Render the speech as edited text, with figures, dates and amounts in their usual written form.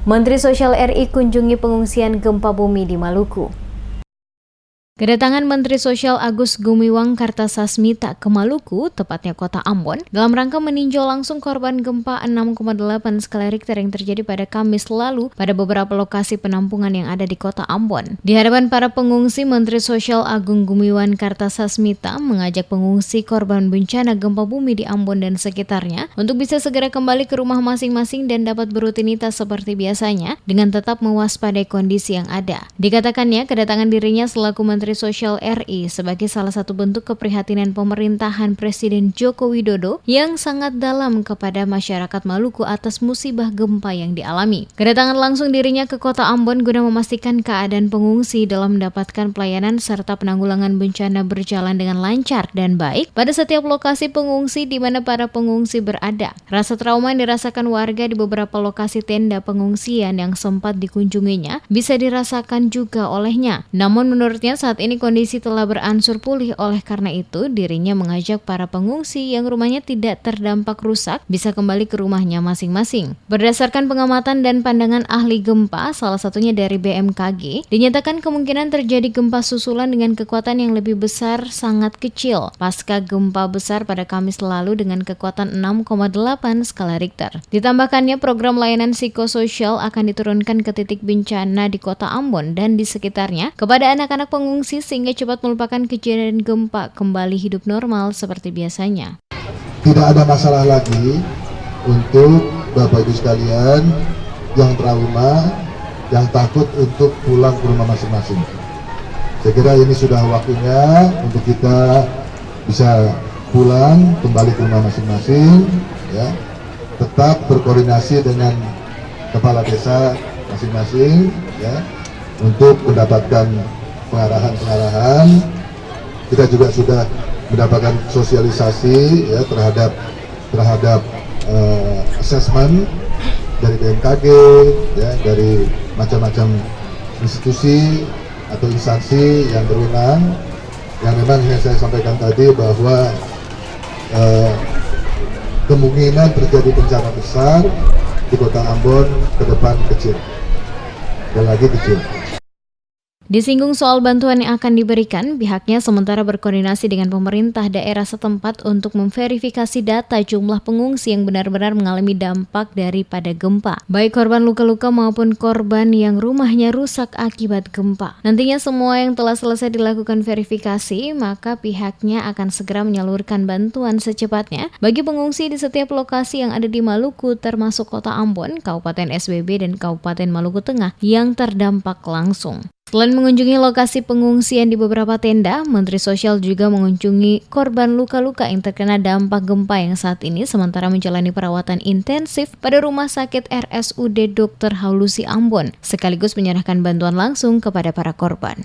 Menteri Sosial RI kunjungi pengungsian gempa bumi di Maluku. Kedatangan Menteri Sosial Agus Gumiwang Kartasasmita ke Maluku, tepatnya kota Ambon, dalam rangka meninjau langsung korban gempa 6,8 skala Richter yang terjadi pada Kamis lalu pada beberapa lokasi penampungan yang ada di kota Ambon. Di hadapan para pengungsi, Menteri Sosial Agung Gumiwang Kartasasmita mengajak pengungsi korban bencana gempa bumi di Ambon dan sekitarnya untuk bisa segera kembali ke rumah masing-masing dan dapat berrutinitas seperti biasanya dengan tetap mewaspadai kondisi yang ada. Dikatakannya, kedatangan dirinya selaku Menteri Sosial RI sebagai salah satu bentuk keprihatinan pemerintahan Presiden Joko Widodo yang sangat dalam kepada masyarakat Maluku atas musibah gempa yang dialami. Kedatangan langsung dirinya ke kota Ambon guna memastikan keadaan pengungsi dalam mendapatkan pelayanan serta penanggulangan bencana berjalan dengan lancar dan baik pada setiap lokasi pengungsi di mana para pengungsi berada. Rasa trauma yang dirasakan warga di beberapa lokasi tenda pengungsian yang sempat dikunjunginya bisa dirasakan juga olehnya. Namun menurutnya saat ini kondisi telah beransur pulih, oleh karena itu dirinya mengajak para pengungsi yang rumahnya tidak terdampak rusak bisa kembali ke rumahnya masing-masing. Berdasarkan pengamatan dan pandangan ahli gempa, salah satunya dari BMKG, dinyatakan kemungkinan terjadi gempa susulan dengan kekuatan yang lebih besar sangat kecil pasca gempa besar pada Kamis lalu dengan kekuatan 6,8 skala Richter. Ditambahkannya program layanan psikososial akan diturunkan ke titik bencana di kota Ambon dan di sekitarnya kepada anak-anak pengungsi sehingga cepat melupakan kejadian gempa kembali hidup normal seperti biasanya. Tidak ada masalah lagi untuk Bapak Ibu sekalian yang trauma, yang takut untuk pulang ke rumah masing-masing. Saya kira ini sudah waktunya untuk kita bisa pulang kembali ke rumah masing-masing, ya. Tetap berkoordinasi dengan kepala desa masing-masing, ya, untuk mendapatkan pengarahan. Kita juga sudah mendapatkan sosialisasi, ya, terhadap assessment dari BMKG, ya, dari macam-macam institusi atau instansi yang berwenang, yang memang yang saya sampaikan tadi bahwa kemungkinan terjadi bencana besar di kota Ambon ke depan kecil, dan lagi kecil. Disinggung soal bantuan yang akan diberikan, pihaknya sementara berkoordinasi dengan pemerintah daerah setempat untuk memverifikasi data jumlah pengungsi yang benar-benar mengalami dampak daripada gempa, baik korban luka-luka maupun korban yang rumahnya rusak akibat gempa. Nantinya semua yang telah selesai dilakukan verifikasi, maka pihaknya akan segera menyalurkan bantuan secepatnya bagi pengungsi di setiap lokasi yang ada di Maluku, termasuk kota Ambon, Kabupaten SBB, dan Kabupaten Maluku Tengah yang terdampak langsung. Selain mengunjungi lokasi pengungsian di beberapa tenda, Menteri Sosial juga mengunjungi korban luka-luka yang terkena dampak gempa yang saat ini sementara menjalani perawatan intensif pada Rumah Sakit RSUD Dr. Haulusi Ambon, sekaligus menyerahkan bantuan langsung kepada para korban.